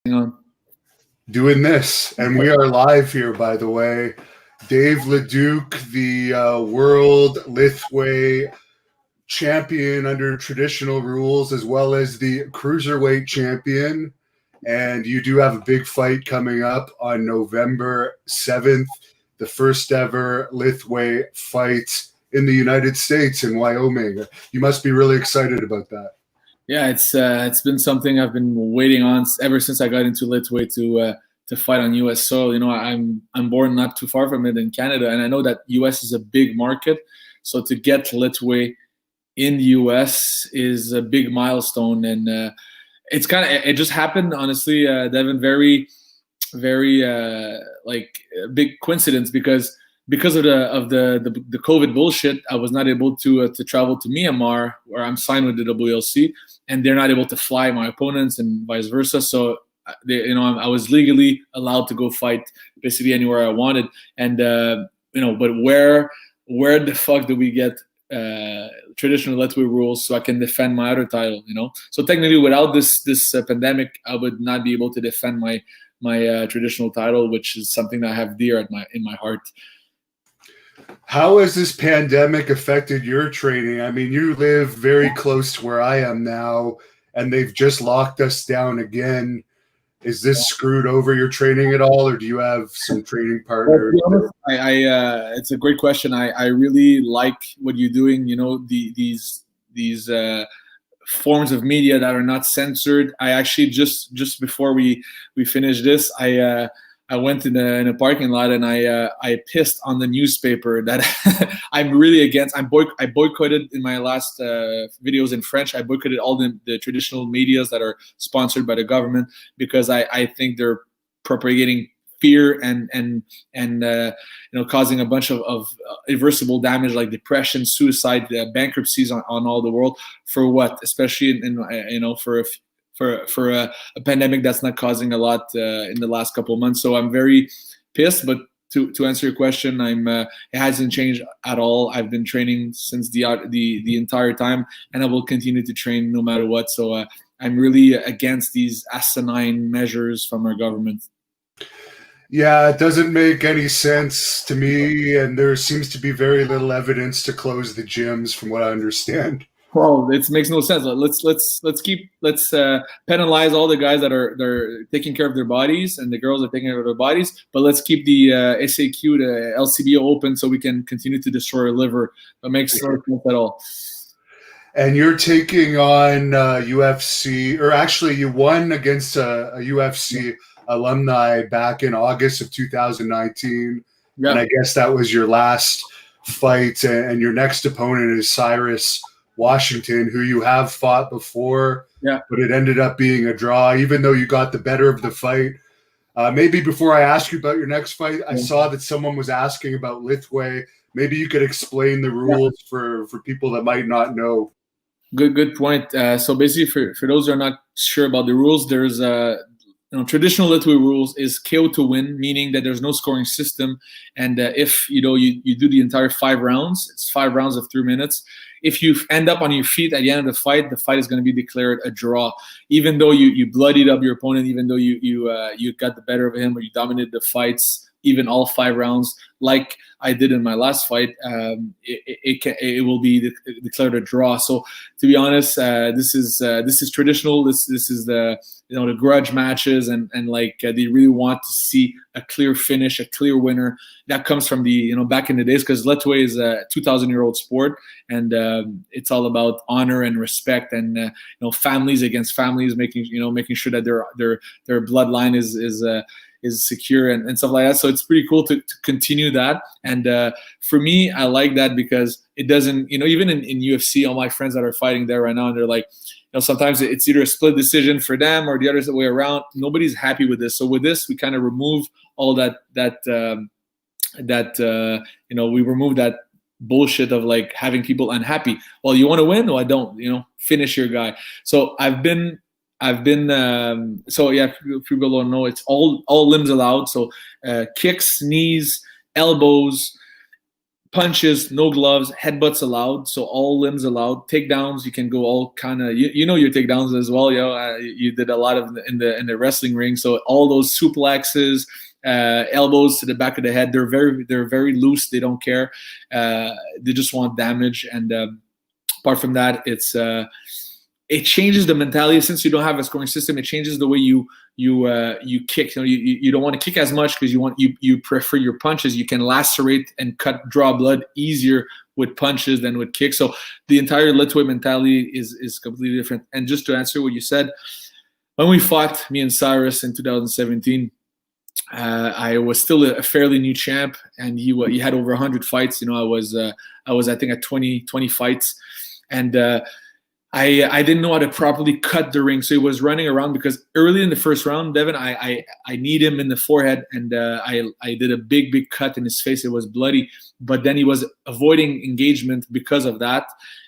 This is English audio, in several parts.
On. Doing this, and we are live here, by the way. Dave Leduc, the world Lethwei champion under traditional rules, as well as the cruiserweight champion. And you do have a big fight coming up on November 7th, the first ever Lethwei fight in the United States in Wyoming. You must be really excited about that. Yeah, it's been something I've been waiting on ever since I got into Lethwei to fight on U.S. soil. You know, I'm born not too far from it in Canada, and I know that U.S. is a big market. So to get Lethwei in the U.S. is a big milestone, and it just happened, honestly, Devin. Very, very like a big coincidence because of the COVID bullshit. I was not able to travel to Myanmar, where I'm signed with the WLC, and they're not able to fly my opponents and vice versa. So I was legally allowed to go fight basically anywhere I wanted. And but where the fuck do we get traditional Lethwei rules so I can defend my other title? So technically, without this pandemic, I would not be able to defend my traditional title, which is something that I have dear in my heart. How has this pandemic affected your training? I mean, you live very close to where I am now, and they've just locked us down again. Is this screwed over your training at all, or do you have some training partners? It's a great question. I really like what you're doing. These forms of media that are not censored. I actually just before we finish this, I went in a parking lot and I pissed on the newspaper that I'm really against. I boycotted in my last videos in French. I boycotted all the traditional medias that are sponsored by the government because I think they're propagating fear and causing a bunch of irreversible damage like depression, suicide, bankruptcies on all the world. For what? Especially for a pandemic that's not causing a lot in the last couple of months. So I'm very pissed, but to answer your question, it hasn't changed at all. I've been training since the entire time, and I will continue to train no matter what. So I'm really against these asinine measures from our government. Yeah, it doesn't make any sense to me, and there seems to be very little evidence to close the gyms, from what I understand. Well, it makes no sense. Let's penalize all the guys that are taking care of their bodies and the girls that are taking care of their bodies, but let's keep the SAQ, the LCBO open so we can continue to destroy our liver. That makes no sense at all. And you're taking on UFC, or actually you won against a UFC alumni back in August of 2019. Yeah. And I guess that was your last fight, and your next opponent is Cyrus Washington, who you have fought before, but it ended up being a draw, even though you got the better of the fight. Maybe before I ask you about your next fight, I saw that someone was asking about Lethwei. Maybe you could explain the rules for people that might not know. Good point. So basically, for those who are not sure about the rules, there's traditional Lethwei rules is KO to win, meaning that there's no scoring system. And if you do the entire 5 rounds, it's 5 rounds of 3 minutes. If you end up on your feet at the end of the fight is going to be declared a draw. Even though you bloodied up your opponent, even though you got the better of him or you dominated the fights, even all 5 rounds, like I did in my last fight, it will be declared a draw. So to be honest, this is traditional. This is the grudge matches, and they really want to see a clear finish, a clear winner. That comes from the back in the days, because Lethwei is a 2,000-year-old sport, and it's all about honor and respect, and families against families, making sure that their bloodline is secure and stuff like that. So it's pretty cool to continue that. And for me, I like that because it doesn't, even in UFC, all my friends that are fighting there right now, and they're like, sometimes it's either a split decision for them or the other way around. Nobody's happy with this. So with this, we kind of remove all that we remove that bullshit of like having people unhappy. Well, you want to win? No, I don't. Finish your guy. So I've been so yeah, if people don't know, it's all limbs allowed. So kicks, knees, elbows, punches, no gloves, headbutts allowed, so all limbs allowed. Takedowns, you can go all kind of, you know your takedowns as well, yo. You did a lot of in the wrestling ring, so all those suplexes, elbows to the back of the head, they're very loose. They don't care. They just want damage. And apart from that, it changes the mentality. Since you don't have a scoring system, it changes the way you kick. You don't want to kick as much because you prefer your punches. You can lacerate and draw blood easier with punches than with kicks. So the entire Lethwei mentality is completely different. And just to answer what you said, when we fought, me and Cyrus in 2017, I was still a fairly new champ, and he had over 100 fights. I was I think at 20 fights, and I didn't know how to properly cut the ring. So he was running around because early in the first round, Devin, I kneed him in the forehead, and I did a big cut in his face. It was bloody, but then he was avoiding engagement because of that.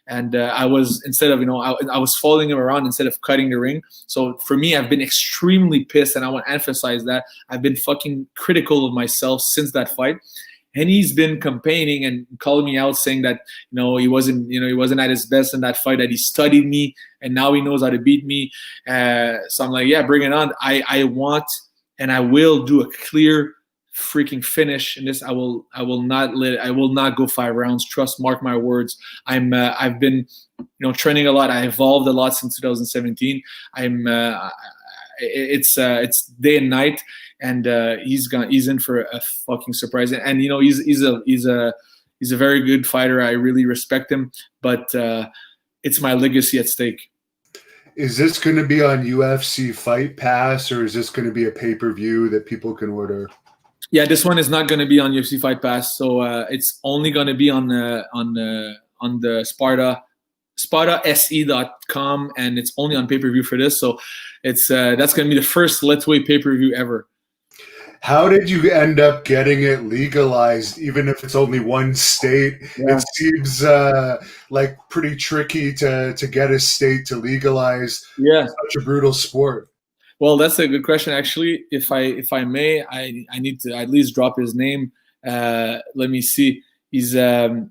And I was, instead of, I was following him around instead of cutting the ring. So for me, I've been extremely pissed, and I want to emphasize that I've been fucking critical of myself since that fight. And he's been campaigning and calling me out, saying that he wasn't at his best in that fight, that he studied me and now he knows how to beat me. So I'm like, yeah, bring it on. I want and I will do a clear freaking finish in this. I will not go 5 rounds. Mark my words. I've been training a lot. I evolved a lot since 2017. It's day and night. And he's in for a fucking surprise. And he's a very good fighter. I really respect him, but it's my legacy at stake. Is this going to be on UFC Fight Pass, or is this going to be a pay-per-view that people can order? Yeah, this one is not going to be on UFC Fight Pass, so it's only going to be on the SpartaSE.com, and it's only on pay-per-view for this. So it's that's going to be the first Lethwei pay-per-view ever. How did you end up getting it legalized, even if it's only one state? Yeah. It seems like pretty tricky to get a state to legalize such a brutal sport. Well, that's a good question. Actually, if I may, I need to at least drop his name. Let me see. He's Brian.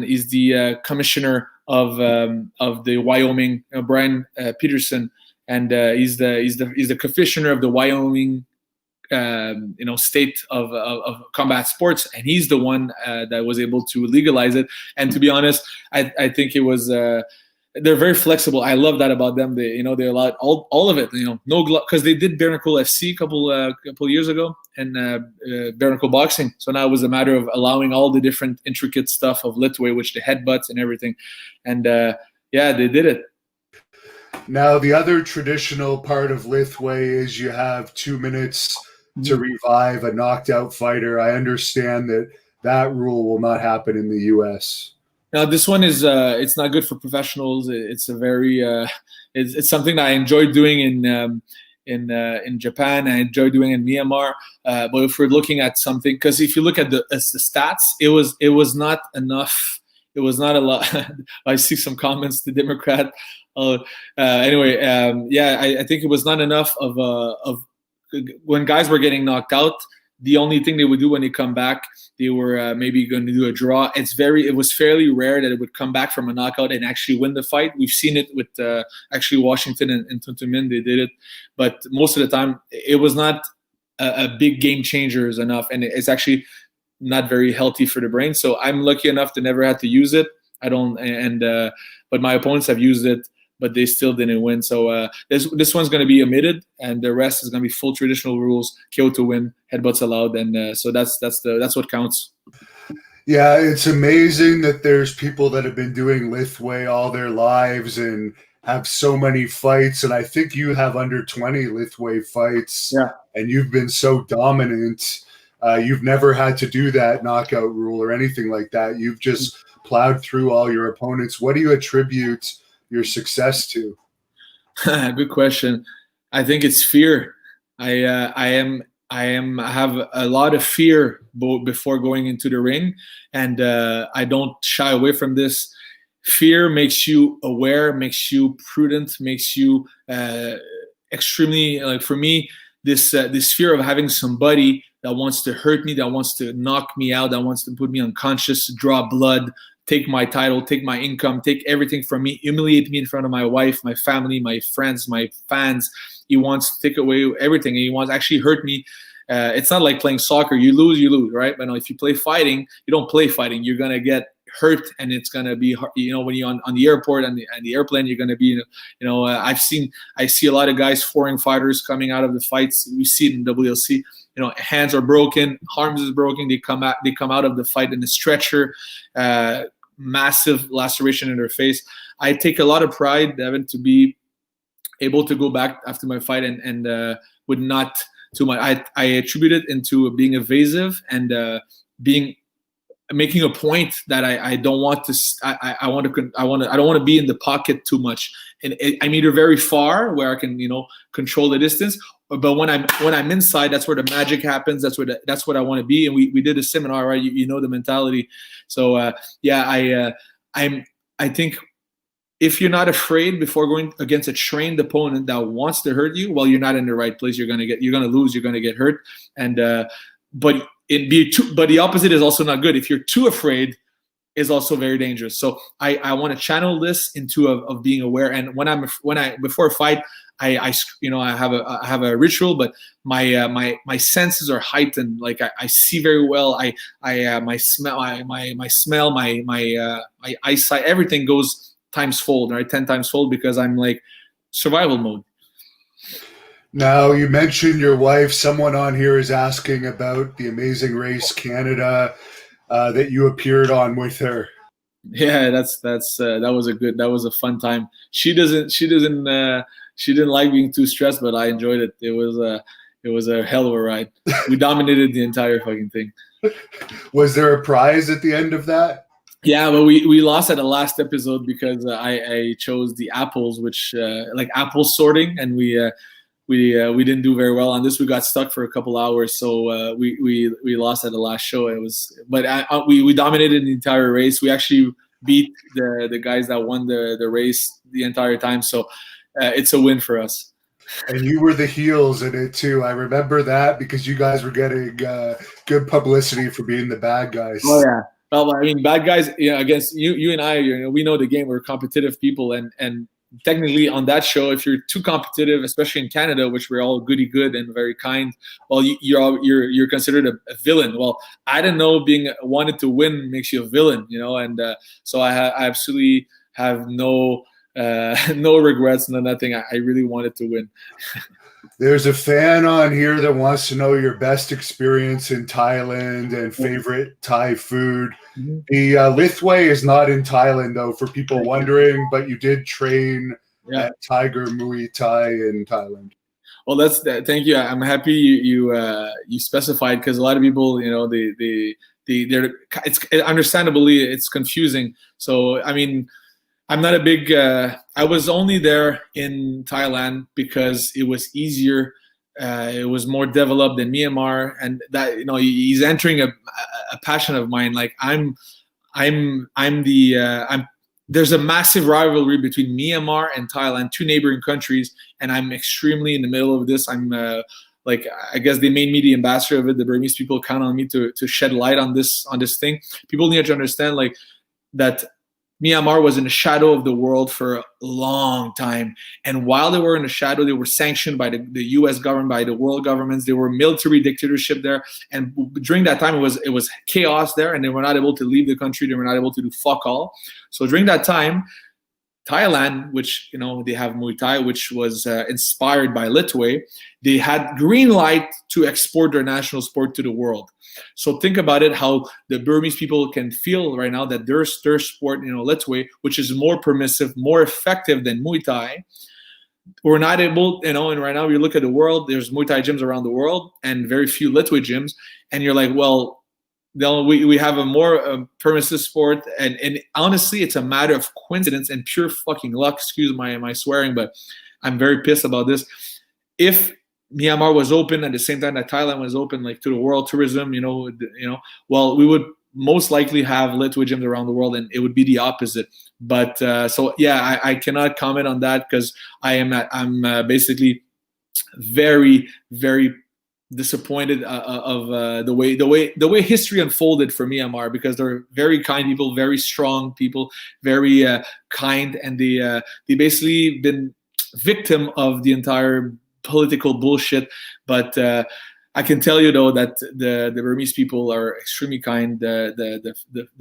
He's the commissioner of the Wyoming, Brian Peterson. And he's the commissioner of the Wyoming, state of combat sports, and he's the one that was able to legalize it. And to be honest, I think it was they're very flexible. I love that about them. They allowed all of it. No glove, because they did bare knuckle FC a couple years ago, and bare knuckle boxing. So now it was a matter of allowing all the different intricate stuff of Lethwei, which the headbutts and everything, and they did it. Now, the other traditional part of Lethwei is you have 2 minutes to revive a knocked out fighter. I understand that rule will not happen in the U.S. Now, this one is it's not good for professionals. It's a very it's something that I enjoy doing in Japan. I enjoy doing in Myanmar. But if we're looking at something, because if you look at the stats, it was not enough. It was not a lot. I see some comments to Democrat. Anyway, I think it was not enough of when guys were getting knocked out. The only thing they would do when they come back, they were maybe going to do a draw. It was fairly rare that it would come back from a knockout and actually win the fight. We've seen it with actually Washington and Tuntumin. They did it, but most of the time it was not a big game changer is enough, and it's actually not very healthy for the brain. So I'm lucky enough to never have to use it. I don't, but my opponents have used it, but they still didn't win. So this one's going to be omitted, and the rest is going to be full traditional rules: KO to win, headbutts allowed, and so that's what counts. Yeah, it's amazing that there's people that have been doing Lethwei all their lives and have so many fights, and I think you have under 20 Lethwei fights, and you've been so dominant. You've never had to do that knockout rule or anything like that. You've just plowed through all your opponents. What do you attribute your success to? Good question. I think it's fear. I have a lot of fear before going into the ring, and I don't shy away from this. Fear makes you aware, makes you prudent, makes you extremely, like for me, this fear of having somebody that wants to hurt me, that wants to knock me out, that wants to put me unconscious, draw blood, take my title, take my income, take everything from me, humiliate me in front of my wife, my family, my friends, my fans. He wants to take away everything, and he wants to actually hurt me. It's not like playing soccer. You lose, right? But no, if you play fighting, you don't play fighting. You're going to get hurt, and it's going to be, when you're on the airport and the airplane, you're going to be, I see a lot of guys, foreign fighters coming out of the fights. We see it in WLC. Hands are broken, arms is broken. They come out of the fight in a stretcher, massive laceration in their face. I take a lot of pride, Devin, to be able to go back after my fight and would not too much. I attribute it into being evasive and making a point that I don't want to. I don't want to be in the pocket too much. And I'm either very far where I can control the distance, but when I'm inside, that's where the magic happens. That's what I want to be. And we did a seminar, right? You know the mentality. So I think if you're not afraid before going against a trained opponent that wants to hurt you, well, you're not in the right place. You're gonna lose. You're gonna get hurt. And but the opposite is also not good. If you're too afraid, is also very dangerous. So I want to channel this into of being aware. And before a fight, I have a ritual, but my senses are heightened. Like I see very well. My smell, my eyesight, everything goes times fold, right? 10 times fold, because I'm like survival mode. Now, you mentioned your wife. Someone on here is asking about the Amazing Race Canada that you appeared on with her. Yeah, that was a fun time. She didn't like being too stressed, but I enjoyed it. It was a hell of a ride. We dominated the entire fucking thing. Was there a prize at the end of that? Yeah, but we lost at the last episode because I chose the apples, which like apple sorting, and we didn't do very well on this. We got stuck for a couple hours, so we lost at the last show. We dominated the entire race. We actually beat the guys that won the race the entire time. So it's a win for us. And you were the heels in it too. I remember that because you guys were getting good publicity for being the bad guys. Oh yeah. Well, I mean, bad guys, against you and I, we know the game. We're competitive people, and technically on that show, if you're too competitive, especially in Canada, which we're all goody good and very kind, well, you're considered a villain. Well, I didn't know being wanted to win makes you a villain, and so I absolutely have no regrets, no nothing. I really wanted to win. There's a fan on here that wants to know your best experience in Thailand and favorite Thai food. Mm-hmm. The Lethwei is not in Thailand, though, for people wondering, but you did train at Tiger Muay Thai in Thailand. Well, thank you. I'm happy you specified, because a lot of people, it's understandably it's confusing. So I mean, I'm not a big. I was only there in Thailand because it was easier. It was more developed than Myanmar, and that he's entering a passion of mine. Like there's a massive rivalry between Myanmar and Thailand, two neighboring countries, and I'm extremely in the middle of this. I'm I guess they made me the ambassador of it. The Burmese people count on me to shed light on this thing. People need to understand that Myanmar was in the shadow of the world for a long time. And while they were in the shadow, they were sanctioned by the U.S. government, by the world governments. They were military dictatorship there. And during that time, it was chaos there, and they were not able to leave the country. They were not able to do fuck all. So during that time, Thailand, which, they have Muay Thai, which was inspired by Lethwei, they had green light to export their national sport to the world. So think about it, how the Burmese people can feel right now that their sport, Lethwei, which is more permissive, more effective than Muay Thai, we're not able, and right now you look at the world, there's Muay Thai gyms around the world and very few Lethwei gyms, and you're like, well, we have a more permissive sport, and honestly, it's a matter of coincidence and pure fucking luck. Excuse my swearing, but I'm very pissed about this. If Myanmar was open at the same time that Thailand was open, to the world tourism, well, we would most likely have Lethwei gyms around the world, and it would be the opposite. But I cannot comment on that because I'm basically very, very disappointed of the way history unfolded for Myanmar, because they're very kind people, very strong people, very kind, and they basically been victim of the entire political bullshit. But I can tell you though that the Burmese people are extremely kind. The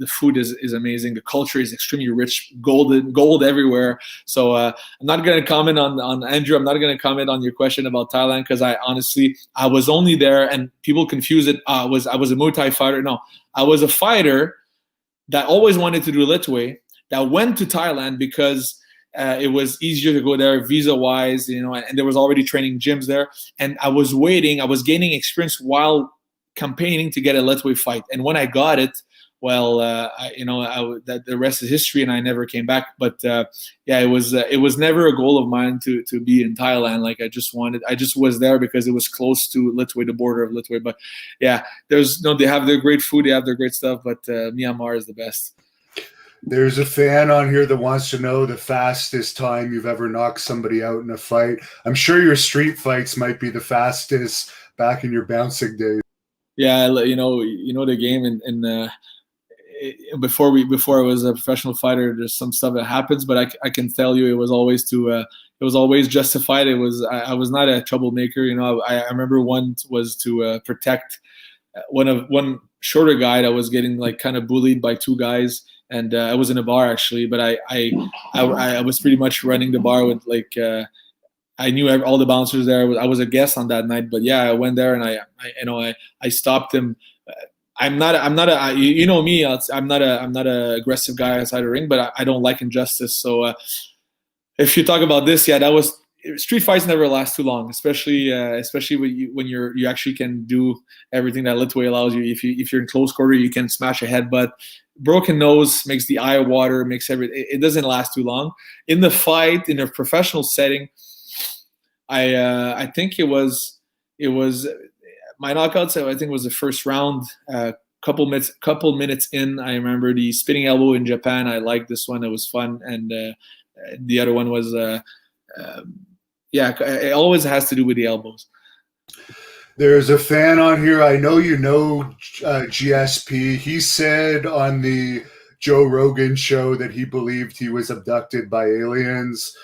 food is amazing. The culture is extremely rich, gold everywhere. So I'm not going to comment on Andrew. I'm not going to comment on your question about Thailand, because I honestly I was only there, and people confuse it. I was a Muay Thai fighter. No, I was a fighter that always wanted to do Lethwei, that went to Thailand because it was easier to go there visa-wise, and there was already training gyms there. And I was gaining experience while campaigning to get a Lethwei fight. And when I got it, well, the rest is history, and I never came back. But it was never a goal of mine to be in Thailand. Like I just was there because it was close to Lethwei, the border of Lethwei. But yeah, they have their great food, they have their great stuff, but Myanmar is the best. There's a fan on here that wants to know the fastest time you've ever knocked somebody out in a fight. I'm sure your street fights might be the fastest back in your bouncing days. Yeah, the game, and before I was a professional fighter, there's some stuff that happens, but I can tell you it was always justified. I was not a troublemaker. I remember one was to protect one shorter guy that was getting like kind of bullied by two guys. And I was in a bar actually, but I was pretty much running the bar with like I knew all the bouncers there. I was a guest on that night, but yeah, I went there and I stopped him. I'm not a you know me. I'm not a aggressive guy outside the ring, but I don't like injustice. So if you talk about this, yeah, that was. Street fights never last too long, especially when you actually can do everything that Lethwei allows you. If you're in close quarter, you can smash a headbutt. Broken nose makes the eye water, makes everything. It doesn't last too long. In the fight, in a professional setting, I think it was my knockouts. I think it was the first round. Couple minutes in, I remember the spinning elbow in Japan. I liked this one. It was fun, and the other one was. It always has to do with the elbows. There's a fan on here. I know GSP. He said on the Joe Rogan show that he believed he was abducted by aliens.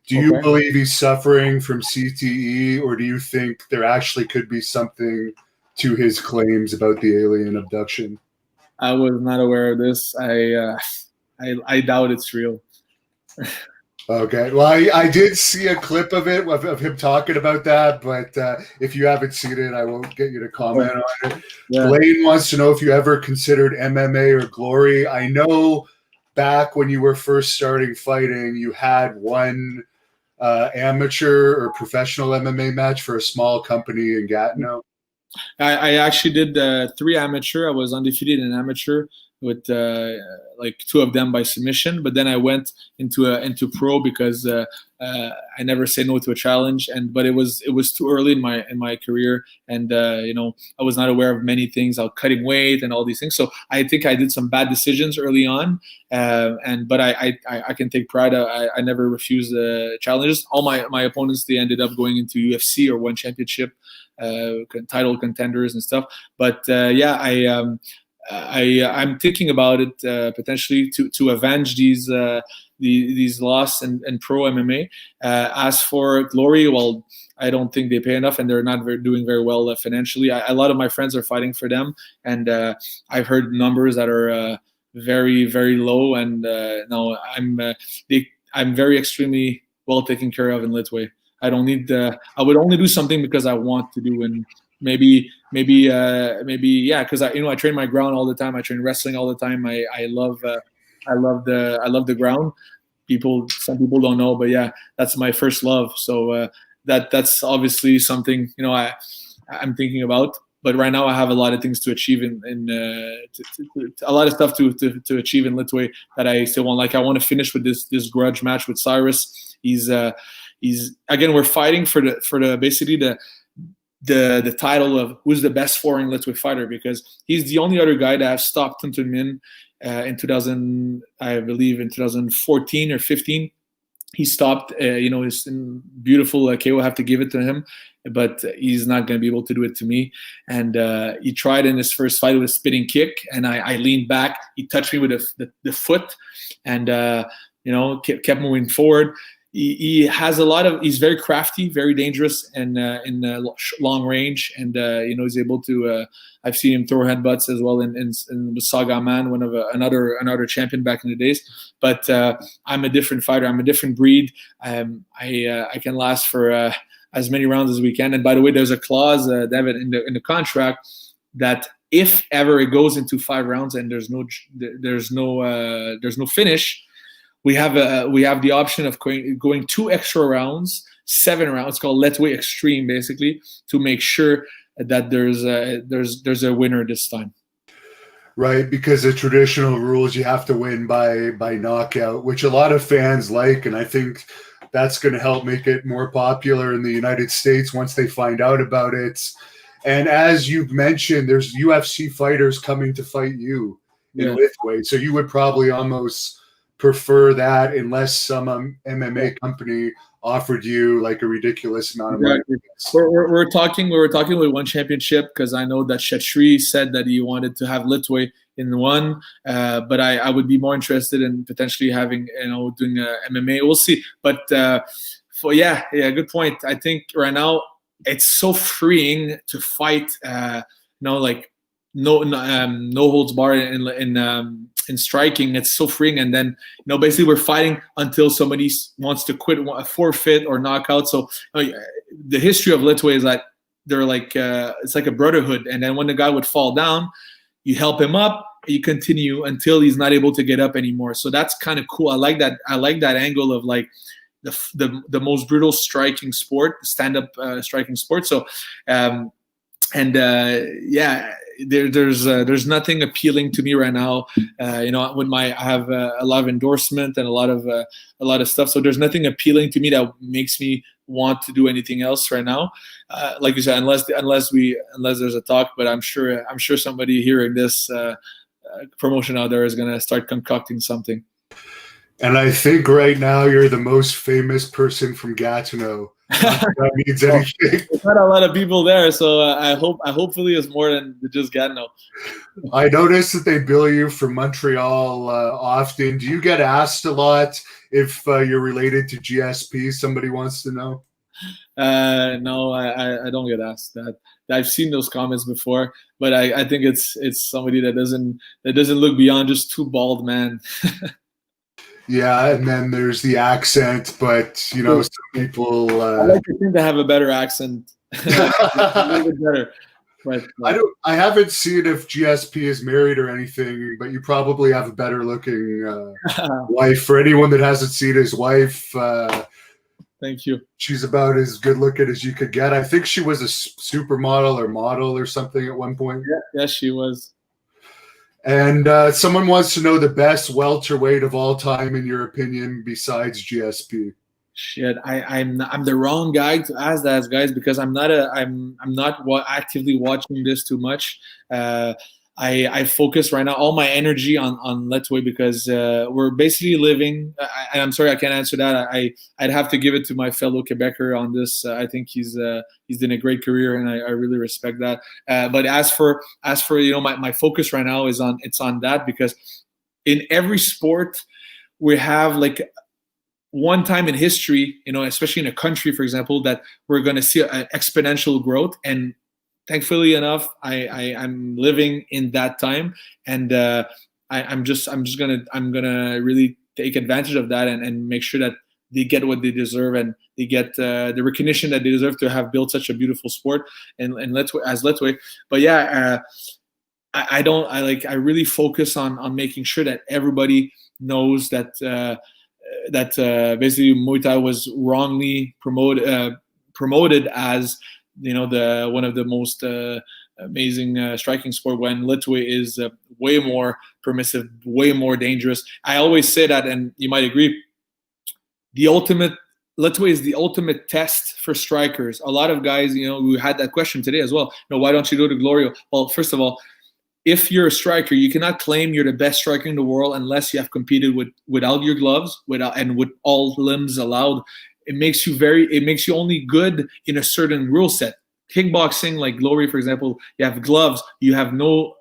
Do you believe he's suffering from CTE, or do you think there actually could be something to his claims about the alien abduction? I was not aware of this. I doubt it's real. Okay. Well, I did see a clip of it, of him talking about that, but if you haven't seen it, I won't get you to comment on it. Yeah. Blaine wants to know if you ever considered MMA or Glory. I know back when you were first starting fighting, you had one amateur or professional MMA match for a small company in Gatineau. I actually did 3 amateur. I was undefeated in amateur with like 2 of them by submission, but then I went into pro because I never say no to a challenge, but it was too early in my career, and I was not aware of many things, cutting weight and all these things. So I think I did some bad decisions early on, but I can take pride. I never refused challenges. All my opponents, they ended up going into UFC or won championship title contenders and stuff. But I'm thinking about it potentially to avenge these losses and pro MMA. As for Glory, well, I don't think they pay enough, and they're not doing very well financially. A lot of my friends are fighting for them, and I've heard numbers that are very, very low. And no, I'm very extremely well taken care of in Lethwei. I don't need I would only do something because I want to do, and maybe because I train my ground all the time. I train wrestling all the time. I love the ground. Some people don't know, but yeah, that's my first love. So that's obviously something I'm thinking about. But right now I have a lot of things to achieve a lot of stuff to achieve in Lethwei that I still want. Like I want to finish with this grudge match with Cyrus. He's again, we're fighting for the basically the title of who's the best foreign Lethwei fighter, because he's the only other guy that have stopped Tuntum Min in 2014 or 15. he stopped. His beautiful KO. I have to give it to him, but he's not going to be able to do it to me. And he tried in his first fight with a spinning kick, and I leaned back. He touched me with the foot, and kept moving forward. He has a lot of. He's very crafty, very dangerous, and in long range. And he's able to. I've seen him throw headbutts as well in the Saga Man, one of another champion back in the days. But I'm a different fighter. I'm a different breed. I can last for as many rounds as we can. And by the way, there's a clause, David, in the contract that if ever it goes into 5 rounds and there's no finish. We have the option of going 2 extra rounds, 7 rounds. It's called Lethwei Extreme, basically, to make sure that there's a winner this time. Right, because the traditional rules, you have to win by knockout, which a lot of fans like, and I think that's going to help make it more popular in the United States once they find out about it. And as you've mentioned, there's UFC fighters coming to fight you in Lethwei, so you would probably almost prefer that unless some MMA company offered you like a ridiculous amount of money. We're talking with one championship because I know that Chetri said that he wanted to have Lethwei in one, but I would be more interested in potentially having doing MMA. We'll see, but good point. I think right now it's so freeing to fight. Like no holds barred in striking. It's so freeing, and then basically we're fighting until somebody wants to quit, forfeit or knockout. So the history of Lethwei is that they're like it's like a brotherhood, and then when the guy would fall down, you help him up, you continue until he's not able to get up anymore. So that's kind of cool. I like that angle of like the most brutal striking sport, stand-up striking sport. So there's nothing appealing to me right now. I have a lot of endorsement and a lot of stuff. So there's nothing appealing to me that makes me want to do anything else right now. Like you said, unless there's a talk. But I'm sure somebody hearing this promotion out there is gonna start concocting something. And I think right now you're the most famous person from Gatineau. That means anything. There's not a lot of people there, so hopefully it's more than just Gatineau. I noticed that they bill you from Montreal often. Do you get asked a lot if you're related to GSP? Somebody wants to know. No, I don't get asked that. I've seen those comments before, but I think it's somebody that doesn't look beyond just 2 bald men. Yeah, and then there's the accent, but some people. I like to think they have a better accent, a little bit better. But I haven't seen if GSP is married or anything, but you probably have a better looking wife. For anyone that hasn't seen his wife, thank you. She's about as good looking as you could get. I think she was a supermodel or model or something at one point. Yeah, she was. And someone wants to know the best welterweight of all time, in your opinion, besides GSP. Shit, I'm the wrong guy to ask that, guys, because I'm not actively watching this too much. I focus right now all my energy on Lethwei because we're basically living. And I'm sorry I can't answer that. I'd have to give it to my fellow Quebecer on this. I think he's done a great career, and I really respect that. But as for my focus right now is on that, because in every sport we have like one time in history, especially in a country, for example, that we're going to see an exponential growth. And thankfully enough, I'm living in that time, and I'm gonna really take advantage of that and make sure that they get what they deserve and they get the recognition that they deserve to have built such a beautiful sport and Lethwei. But yeah, I really focus on making sure that everybody knows that basically Muay Thai was wrongly promoted as the one of the most amazing striking sport, when Lethwei is way more permissive, way more dangerous. I always say that, and you might agree, Lethwei is the ultimate test for strikers. A lot of guys, we had that question today as well. Why don't you go to Glorio? Well, first of all, if you're a striker, you cannot claim you're the best striker in the world unless you have competed without your gloves, and with all limbs allowed. It makes you only good in a certain rule set. Kickboxing, like Glory, for example, you have gloves, you don't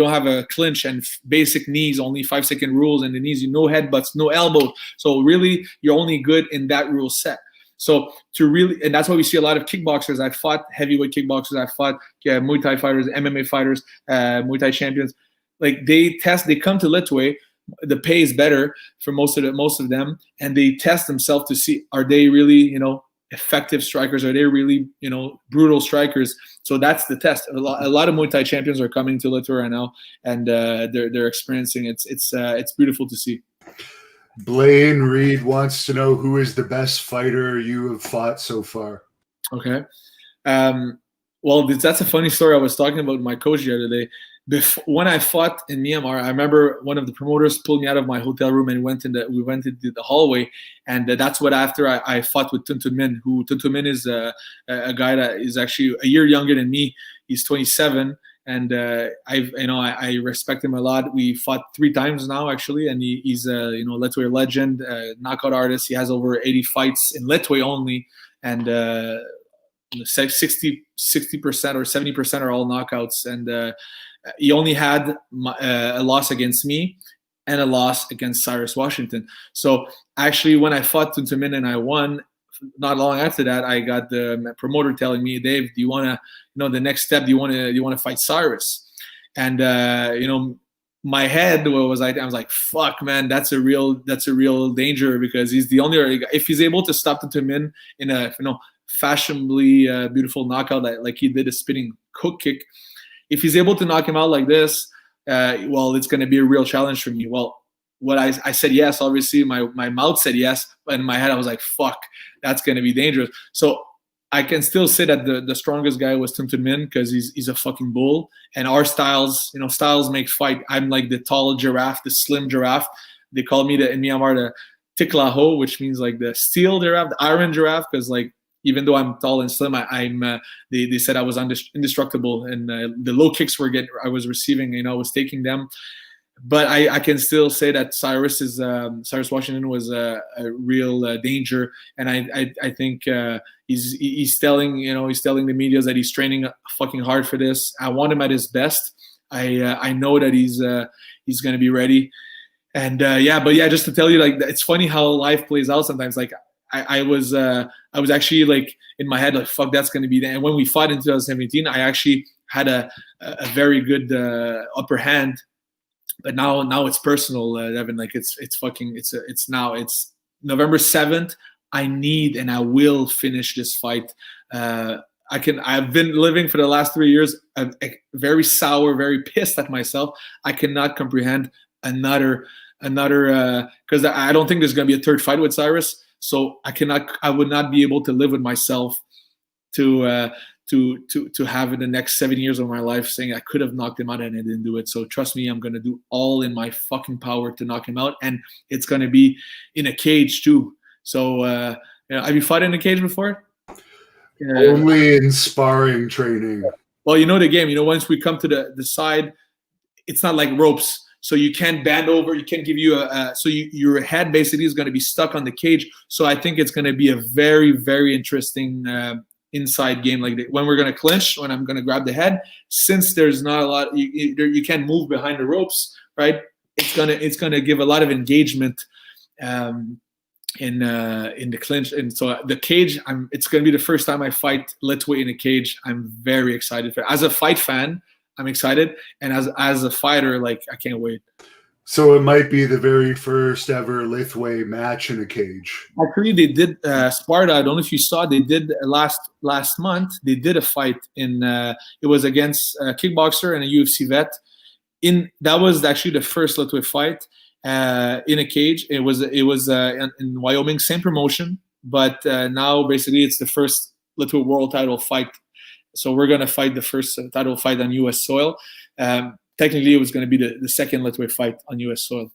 have a clinch and basic knees, only 5-second rules, and the knees, no headbutts, no elbows. So really, you're only good in that rule set. So and that's why we see a lot of kickboxers. I fought heavyweight kickboxers. I fought Muay Thai fighters, MMA fighters, Muay Thai champions. Like they come to Lethwei. The pay is better for most of them, and they test themselves to see, are they really, effective strikers? Are they really, brutal strikers? So that's the test. A lot of Muay Thai champions are coming to Lethwei right now, and they're experiencing it. It's beautiful to see. Blaine Reed wants to know who is the best fighter you have fought so far. Okay. Well, that's a funny story. I was talking about my coach the other day. When I fought in Myanmar, I remember one of the promoters pulled me out of my hotel room and we went into the hallway, and that's what after I fought with Tun Tun Min, who Tun Tun Min is a guy that is actually a year younger than me. He's 27. And I respect him a lot. We fought 3 times now, actually, and he's a Lethwei legend, knockout artist. He has over 80 fights in Lethwei only, and 60% or 70% are all knockouts. And he only had a loss against me and a loss against Cyrus Washington. So actually, when I fought Tun Tun Min and I won, not long after that, I got the promoter telling me, Dave, do you want to, the next step, do you want to fight Cyrus? And my head was like, I was like, fuck, man, that's a real danger, because he's the only, if he's able to stop the Min in a fashionably beautiful knockout like he did a spinning hook kick, if he's able to knock him out like this, well, it's going to be a real challenge for me. Well, what I said yes, obviously my mouth said yes, but in my head I was like, fuck, that's going to be dangerous. So I can still say that the strongest guy was Tun Tun Min, because he's a fucking bull, and our styles make fight. I'm like the tall giraffe, the slim giraffe. They call me in Myanmar the Tiklaho, which means like the steel giraffe, the iron giraffe, because like even though I'm tall and slim, they said I was indestructible, and the low kicks I was receiving, I was taking them. But I can still say that Cyrus Washington was a real danger, and I think he's telling the media that he's training fucking hard for this. I want him at his best. I know that he's going to be ready, and just to tell you, like, it's funny how life plays out sometimes. Like I was actually like in my head like, fuck, that's going to be there. And when we fought in 2017, I actually had a very good upper hand. But now it's personal, Evan. Like it's November 7th. I need and I will finish this fight. I've been living for the last 3 years very sour, very pissed at myself. I cannot comprehend another because I don't think there's going to be a third fight with Cyrus. So I would not be able to live with myself to have in the next 7 years of my life saying I could have knocked him out and I didn't do it. So trust me, I'm going to do all in my fucking power to knock him out. And it's going to be in a cage too. So have you fought in a cage before? Only in sparring training. Well, you know the game. Once we come to the side, it's not like ropes. So you can't bend over. You can't give you your head basically is going to be stuck on the cage. So I think it's going to be a very, very interesting inside game. Like when we're going to clinch, when I'm going to grab the head, since there's not a lot, you can't move behind the ropes, right? It's gonna give a lot of engagement in the clinch. And so the cage, it's going to be the first time I fight Lethwei in a cage. I'm very excited for it. As a fight fan, I'm excited, and as a fighter, like I can't wait. So it might be the very first ever Lethwei match in a cage. Actually, they did Sparta. I don't know if you saw. They did last month. They did a fight in. It was against a kickboxer and a UFC vet. That was actually the first Lethwei fight in a cage. It was in Wyoming, same promotion, but now basically it's the first Lethwei world title fight. So we're going to fight the first title fight on U.S. soil. Technically, it was going to be the second Lethwei fight on U.S. soil.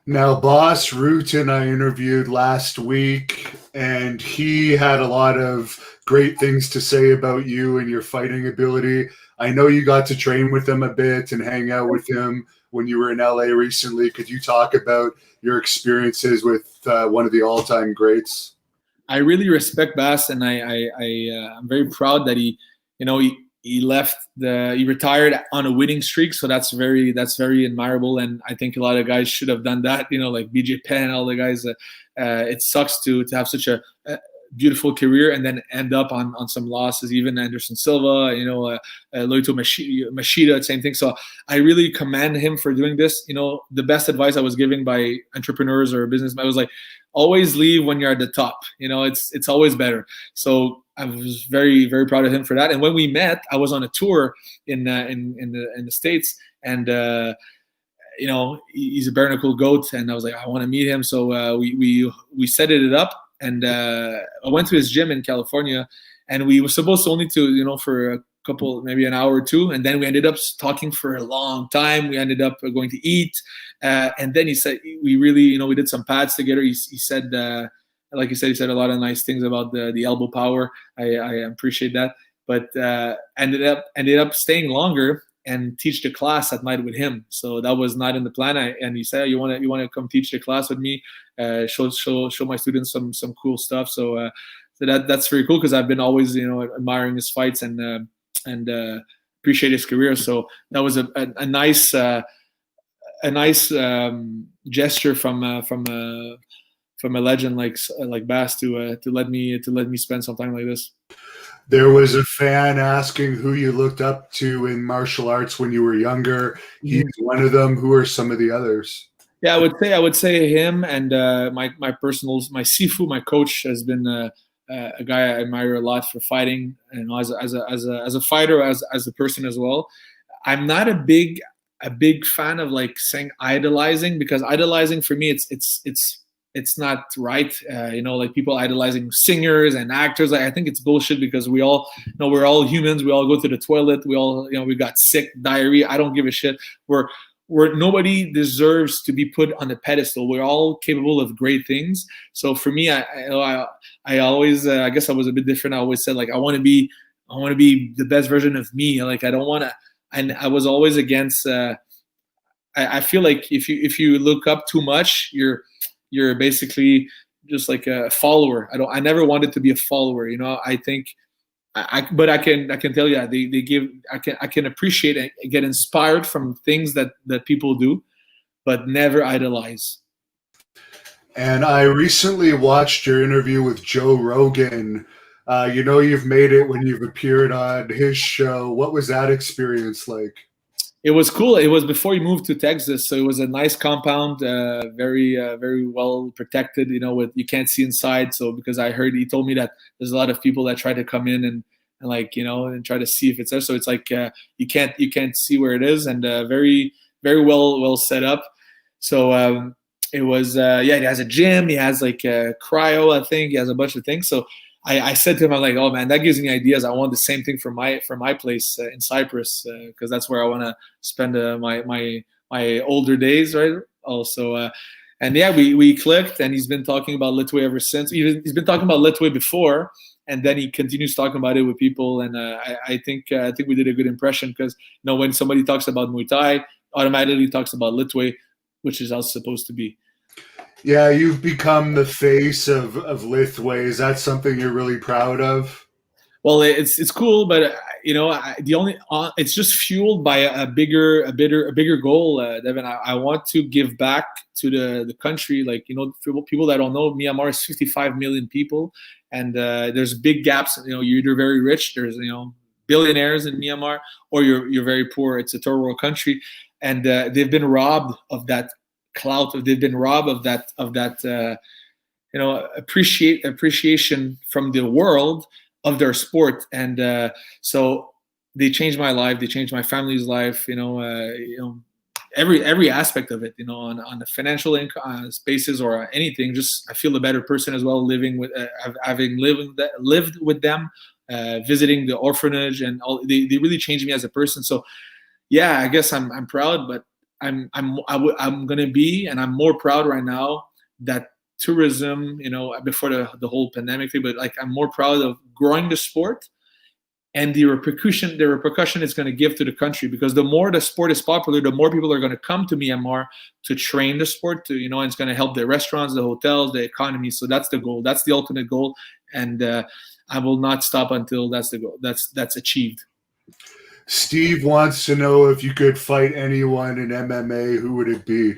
Now, Boss Rutan I interviewed last week, and he had a lot of great things to say about you and your fighting ability. I know you got to train with him a bit and hang out with him when you were in LA recently. Could you talk about your experiences with one of the all-time greats? I really respect Bass, and I'm very proud that he retired on a winning streak. So that's very admirable, and I think a lot of guys should have done that. Like BJ Penn, all the guys. It sucks to have such a beautiful career and then end up on some losses. Even Anderson Silva, Lyoto Machida, same thing. So I really commend him for doing this. The best advice I was given by entrepreneurs or businessmen was like, always leave when you're at the top. It's always better. So I was very, very proud of him for that. And when we met, I was on a tour in the States, and he's a bare knuckle goat, and I was like, I want to meet him. So we set it up. And I went to his gym in California, and we were supposed to only for a couple, maybe an hour or two. And then we ended up talking for a long time. We ended up going to eat. And then he said, we really, we did some pads together. He said, like you said, he said a lot of nice things about the elbow power. I appreciate that. But ended up staying longer and teach the class at night with him. So that was not in the plan. And he said, you want to come teach the class with me? Show my students some cool stuff. So that's very cool, because I've been always admiring his fights and appreciate his career. So that was a nice gesture from a legend like Bass to let me spend some time like this. There was a fan asking who you looked up to in martial arts when you were younger. He's one of them. Who are some of the others? Yeah, I would say him, and my Sifu, my coach, has been a guy I admire a lot for fighting, and as a fighter, as a person as well. I'm not a big fan of like saying idolizing, because idolizing for me it's not right. Like people idolizing singers and actors. I think it's bullshit, because we're all humans. We all go to the toilet. We all, we got sick, diarrhea. I don't give a shit. We're nobody deserves to be put on a pedestal. We're all capable of great things. So for me, I always, I guess I was a bit different. I always said, like, I want to be the best version of me. Like, I don't want to, and I was always against, I feel like if you look up too much, you're basically just like a follower. I never wanted to be a follower. I think, but I can tell you, they give. I can appreciate and get inspired from things that people do, but never idolize. And I recently watched your interview with Joe Rogan. You've made it when you've appeared on his show. What was that experience like? It was cool. It was before he moved to Texas, so it was a nice compound, very very well protected. With you can't see inside. So because he told me that there's a lot of people that try to come in and and try to see if it's there. So it's like you can't see where it is, and very very well set up. So it was it has a gym. He has like cryo. I think he has a bunch of things. So I said to him, I'm like, oh man, that gives me ideas. I want the same thing for my place in Cyprus, because that's where I want to spend my older days, right? Also, and yeah, we clicked, and he's been talking about Lethwei ever since. He's been talking about Lethwei before, and then he continues talking about it with people, and I think we did a good impression, because when somebody talks about Muay Thai, automatically talks about Lethwei, which is how it's supposed to be. Yeah, you've become the face of Lethwei. Is that something you're really proud of? Well, it's cool, but it's just fueled by a bigger goal, Devin. I want to give back to the country. Like, for people that don't know, Myanmar is 55 million people, and there's big gaps. You're either very rich, there's billionaires in Myanmar, or you're very poor. It's a third world country, and they've been robbed of that clout. They've been robbed of that appreciation from the world of their sport, and so they changed my life. They changed my family's life. Every aspect of it. On the financial income spaces or anything. Just I feel a better person as well, living with having lived with them, visiting the orphanage, and all. They really changed me as a person. So yeah, I guess I'm proud, but I'm gonna be, and I'm more proud right now that tourism, before the whole pandemic thing, but like I'm more proud of growing the sport and the repercussion it's going to give to the country, because the more the sport is popular, the more people are going to come to Myanmar to train the sport, and it's going to help the restaurants, the hotels, the economy. So that's the goal. That's the ultimate goal. And I will not stop until that's the goal. That's achieved. Steve wants to know if you could fight anyone in MMA, who would it be?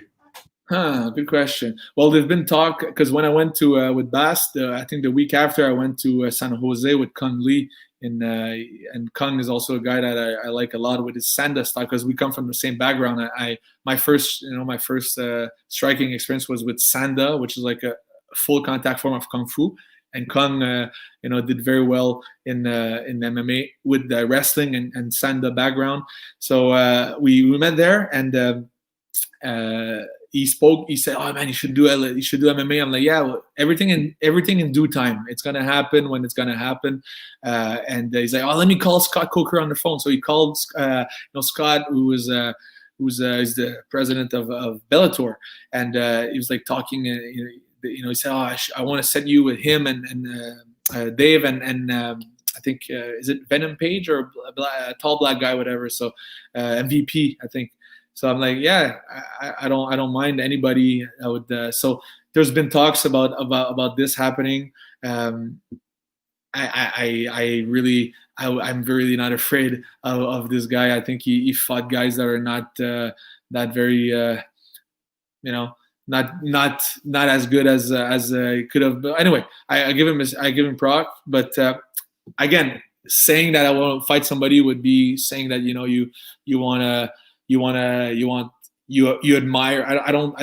Good question. Well, there's been talk, because when I went to with Bast, I think the week after I went to San Jose with Kung Lee, and Kung is also a guy that I like a lot with his Sanda style, because we come from the same background. My first striking experience was with Sanda, which is like a full contact form of Kung Fu. And Kung, did very well in MMA with the wrestling and Sanda background. So we met there, and he spoke. He said, "Oh man, you should do MMA." I'm like, "Yeah, well, everything in due time. It's gonna happen when it's gonna happen." And he's like, "Oh, let me call Scott Coker on the phone." So he called, Scott, who's the president of Bellator, and he was like talking. He said, "Oh, I want to set you with him and Dave and I think is it Venom Page or a tall black guy, whatever." So MVP, I think. So I'm like, yeah, I don't mind anybody. I would. So there's been talks about this happening. I'm really not afraid of this guy. I think he fought guys that are not that very, not as good as he could have. But anyway, I give him props. But again, saying that I want to fight somebody would be saying that you admire. I don't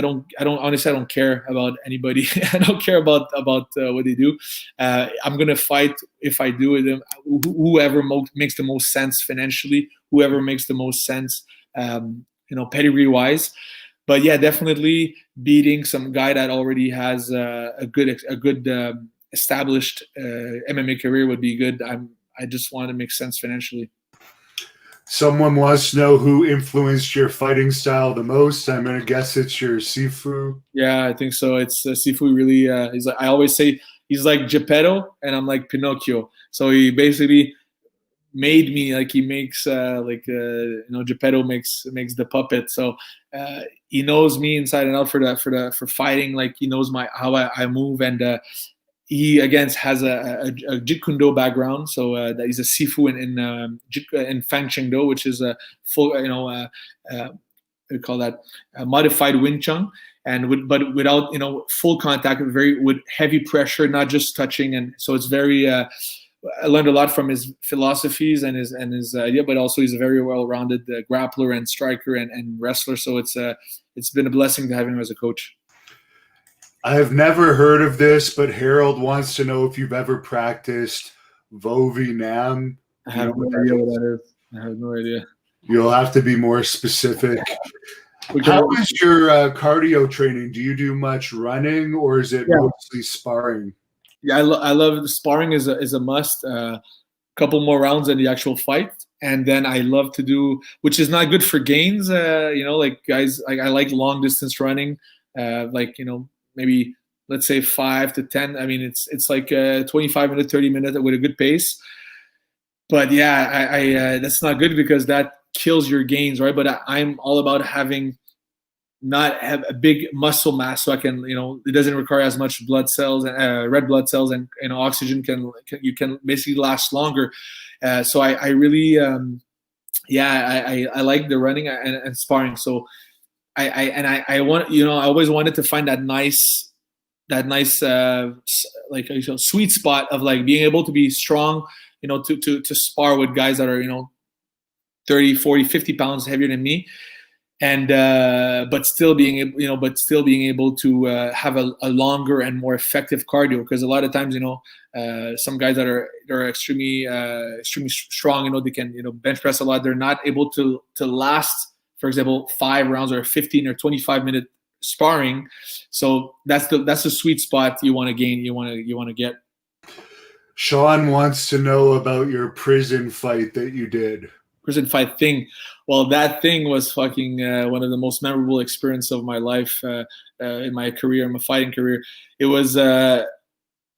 honestly, I don't care about anybody. I don't care about what they do. I'm gonna fight if I do with them. Whoever makes the most sense financially, whoever makes the most sense, pedigree wise. But yeah, definitely beating some guy that already has a good established MMA career would be good. I just want to make sense financially. Someone wants to know who influenced your fighting style the most. I'm going to guess it's your Sifu. Yeah, I think so. It's Sifu. Really, he's like, I always say he's like Geppetto, and I'm like Pinocchio. So he basically made me like he makes Geppetto makes the puppet. So he knows me inside and out for fighting. Like he knows how I move, and he again has a Jeet Kune Do background, so that he's a Sifu in Fang Cheng Do, which is a full, we call that modified Wing Chun, but without full contact, with heavy pressure, not just touching, and so it's very. I learned a lot from his philosophies and his idea, but also he's a very well-rounded grappler and striker and wrestler. So it's been a blessing to have him as a coach. I have never heard of this, but Harold wants to know if you've ever practiced Vovi Nam. I have no idea what that is. I have no idea. You'll have to be more specific. How is your cardio training? Do you do much running, or is it mostly sparring? Yeah, I love the sparring is a must. Couple more rounds in the actual fight, and then I love to do, which is not good for gains. Like guys, I like long distance running, maybe let's say 5 to 10. I mean, it's like 25 minutes, 30 minutes with a good pace. But yeah, I that's not good because that kills your gains, right? But I'm all about having not have a big muscle mass, so I can, it doesn't require as much blood cells and red blood cells, and oxygen you can basically last longer. So I really, I like the running and sparring. So I want, I always wanted to find that nice sweet spot of like being able to be strong, to spar with guys that are 30, 40, 50 pounds heavier than me. And but still being able to have a longer and more effective cardio, because a lot of times some guys that are extremely strong, they can bench press a lot. They're not able to last, for example, 5 rounds or 15 or 25-minute sparring. So that's the sweet spot you want to gain. You want to get. Sean wants to know about your prison fight that you did. prison fight thing. Well, that thing was fucking one of the most memorable experience of my life in my career, my fighting career. It was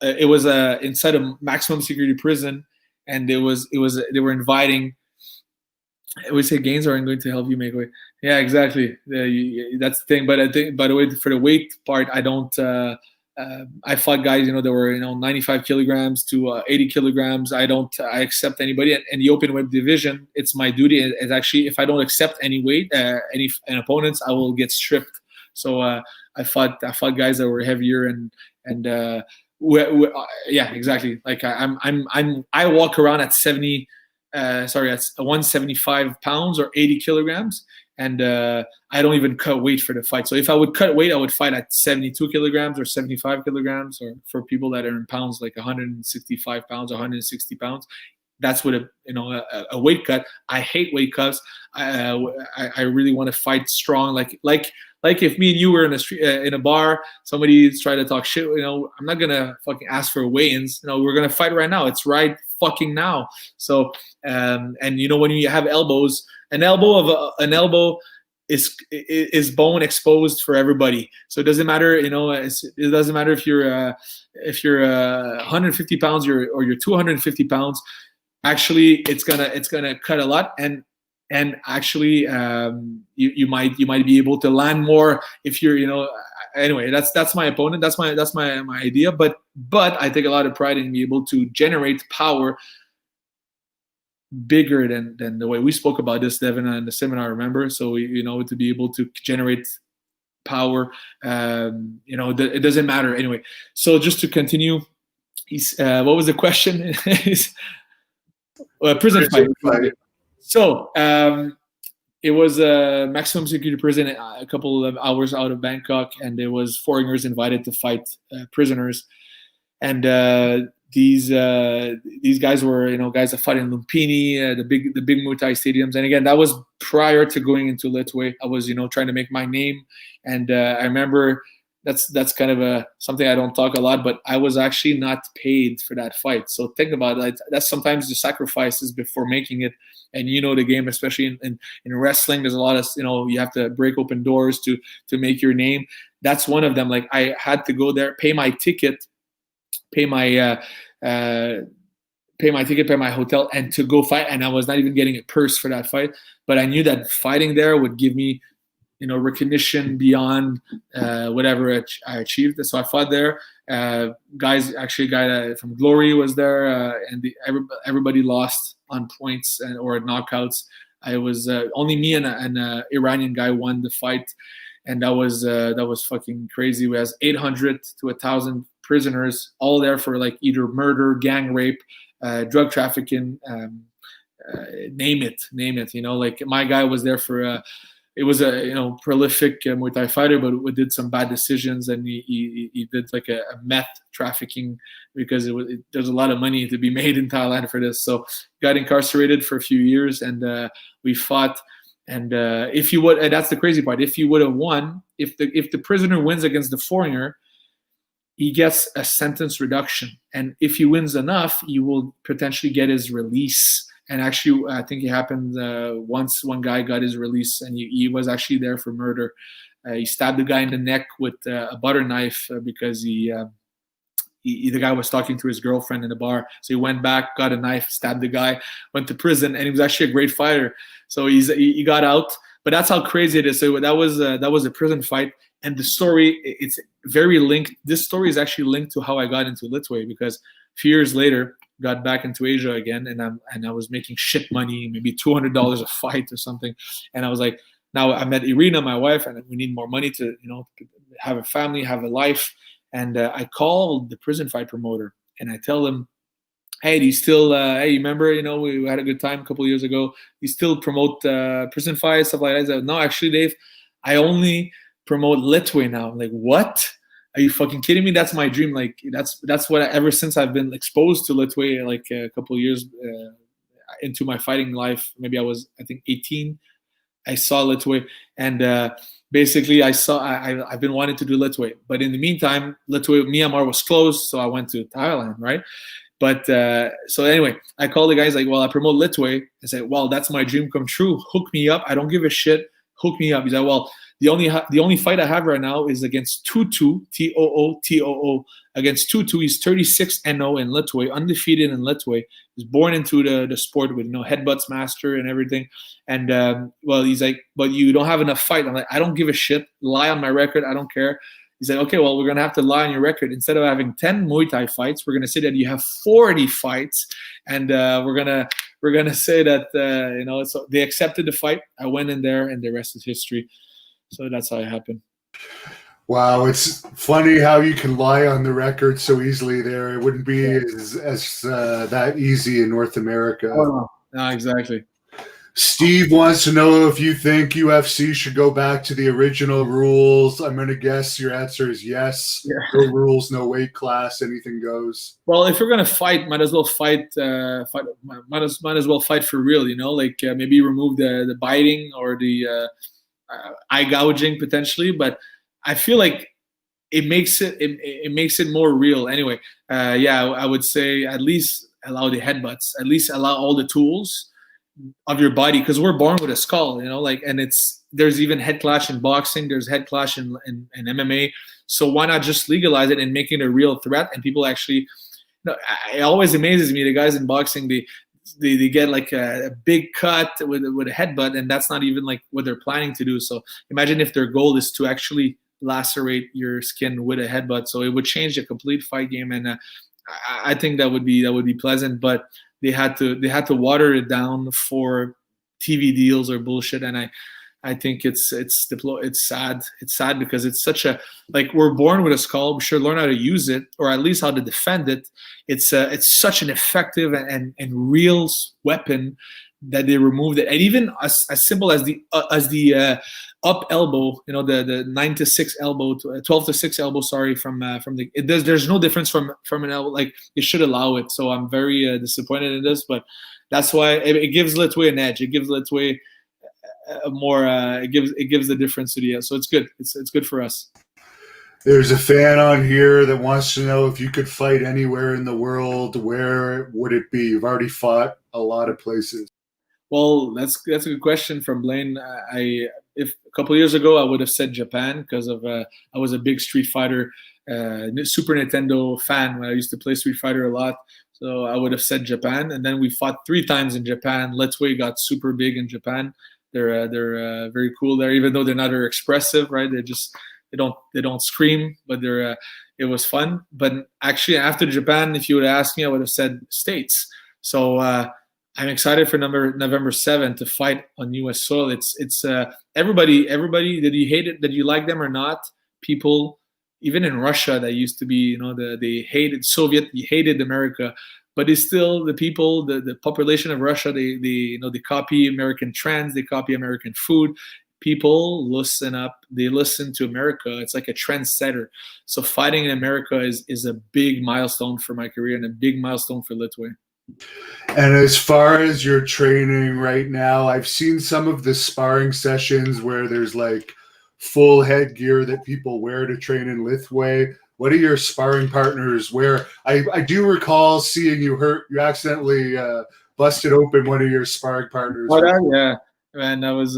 inside a maximum security prison, and they were inviting. We say gains aren't going to help you make weight. Yeah, exactly. That's the thing. But I think, by the way, for the weight part, I don't. I fought guys, that were 95 kilograms to 80 kilograms. I accept anybody. And the open weight division, it's my duty. It's actually, if I don't accept any weight, any opponents, I will get stripped. So I fought guys that were heavier and yeah, exactly. Like I walk around at 175 pounds or 80 kilograms. And I don't even cut weight for the fight. So if I would cut weight, I would fight at 72 kilograms or 75 kilograms, or for people that are in pounds, like 165 pounds, 160 pounds. That's what a weight cut. I hate weight cuts. I really want to fight strong. Like if me and you were in a street, in a bar, somebody's trying to talk shit. I'm not gonna fucking ask for weigh-ins. We're gonna fight right now. It's right fucking now. So and when you have elbows. An elbow is bone exposed for everybody. So it doesn't matter, it doesn't matter if you're 150 pounds or you're 250 pounds. Actually, it's gonna cut a lot, and actually you might be able to land more if you're anyway. That's my opponent. That's my idea. But I take a lot of pride in being able to generate power bigger than the way we spoke about this, Devin, in the seminar, remember? So to be able to generate power, it doesn't matter anyway. So just to continue, what was the question? Prison fight. So it was a maximum security prison, a couple of hours out of Bangkok, and there was foreigners invited to fight prisoners, and these guys were guys that fought in Lumpini, the big Muay Thai stadiums. And again, that was prior to going into Lethwei. I was trying to make my name, and I remember that's kind of something I don't talk a lot, but I was actually not paid for that fight. So think about that. That's sometimes the sacrifices before making it. And the game, especially in wrestling, there's a lot of you have to break open doors to make your name. That's one of them. Like, I had to go there, pay my ticket, pay my ticket, pay my hotel, and to go fight. And I was not even getting a purse for that fight, but I knew that fighting there would give me, recognition beyond whatever I achieved. So I fought there. Guys, actually, a guy from Glory was there, and everybody lost on points or knockouts. I was only me and an Iranian guy won the fight, and that was fucking crazy. We had 800 to 1,000 prisoners, all there for like either murder, gang rape, drug trafficking, name it. Like, my guy was there for it was a prolific Muay Thai fighter, but we did some bad decisions, and he did like a meth trafficking, because there's a lot of money to be made in Thailand for this. So got incarcerated for a few years, and we fought. And if you would, and that's the crazy part, if you would have won, if the prisoner wins against the foreigner, he gets a sentence reduction, and if he wins enough, he will potentially get his release. And actually, I think it happened once. One guy got his release, and he was actually there for murder. He stabbed the guy in the neck with a butter knife because the guy was talking to his girlfriend in the bar. So he went back, got a knife, stabbed the guy, went to prison, and he was actually a great fighter. So he got out. But that's how crazy it is. So that was a prison fight, and the story, it's very linked. This story is actually linked to how I got into Lethwei, because a few years later, got back into Asia again, and I was making shit money, maybe $200 a fight or something. And I was like, now I met Irina, my wife, and we need more money to have a family, have a life. And I called the prison fight promoter, and I tell him, hey, do you still hey, you remember, we had a good time a couple of years ago, you still promote prison fights, stuff like that? He said, no, actually, Dave, I only promote Lethwei now. I'm like, what? Are you fucking kidding me? That's my dream. Like, that's what ever since I've been exposed to Lethwei, like a couple of years into my fighting life. Maybe I was, I think, 18, I saw Lethwei, and basically I've been wanting to do Lethwei, but in the meantime, Lethwei Myanmar was closed, so I went to Thailand, right? But so anyway, I called the guys like, well, I promote Lethwei. I said, well, that's my dream come true. Hook me up. I don't give a shit. Hook me up. He's like, well, the only fight I have right now is against Tutu, Tootoo, against Tutu. He's 36-0 in Lethwei, undefeated in Lethwei. He's born into the sport with headbutts master and everything. And well, he's like, but you don't have enough fight. I'm like, I don't give a shit. Lie on my record. I don't care. He said, okay, well, we're going to have to lie on your record. Instead of having 10 Muay Thai fights, we're going to say that you have 40 fights. And we're going to say that, so they accepted the fight. I went in there, and the rest is history. So that's how it happened. Wow, it's funny how you can lie on the record so easily there. It wouldn't be as that easy in North America. Oh, no, exactly. Steve wants to know if you think UFC should go back to the original rules. I'm going to guess your answer is yes. Yeah. No rules, no weight class, anything goes. Well, if you're going to fight, might as well fight. Might as well fight for real. Like maybe remove the biting or the eye gouging potentially. But I feel like it makes it more real. Anyway, I would say at least allow the headbutts. At least allow all the tools of your body, because we're born with a skull, and there's even head clash in boxing, there's head clash in MMA. So why not just legalize it and make it a real threat? And people actually, it always amazes me, the guys in boxing, they get like a big cut with a headbutt, and that's not even like what they're planning to do. So imagine if their goal is to actually lacerate your skin with a headbutt. So it would change the complete fight game, and I think that would be pleasant. But they had to water it down for TV deals or bullshit, and I think it's sad. It's sad because it's such a, like, we're born with a skull. We should learn how to use it, or at least how to defend it. It's such an effective and real weapon that they removed it. And even as simple as the up elbow, the 9 to 6 elbow, 12 to 6 elbow. Sorry, from the there's no difference from an elbow. Like, it should allow it. So I'm very disappointed in this, but that's why it gives Lethwei an edge. It gives Lethwei more. It gives the difference to the. So it's good. It's good for us. There's a fan on here that wants to know if you could fight anywhere in the world, where would it be? You've already fought a lot of places. Well, that's a good question from Blaine. If a couple of years ago, I would have said Japan because of I was a big Street Fighter, Super Nintendo fan when I used to play Street Fighter a lot. So I would have said Japan, and then we fought 3 times in Japan. Lethwei got super big in Japan. They're very cool there, even though they're not very expressive, right? They don't scream, but it was fun. But actually, after Japan, if you would ask me, I would have said States. So I'm excited for November 7th to fight on U.S. soil. It's everybody. Did you hate it? Did you like them or not? People, even in Russia, that used to be, they hated Soviet. They hated America, but it's still the people, the population of Russia. They copy American trends. They copy American food. People listen up. They listen to America. It's like a trendsetter. So fighting in America is a big milestone for my career and a big milestone for Lethwei. And as far as your training right now, I've seen some of the sparring sessions where there's like full headgear that people wear to train in Lethwei. What do your sparring partners wear? I do recall seeing you accidentally busted open one of your sparring partners. Oh, yeah, man, that was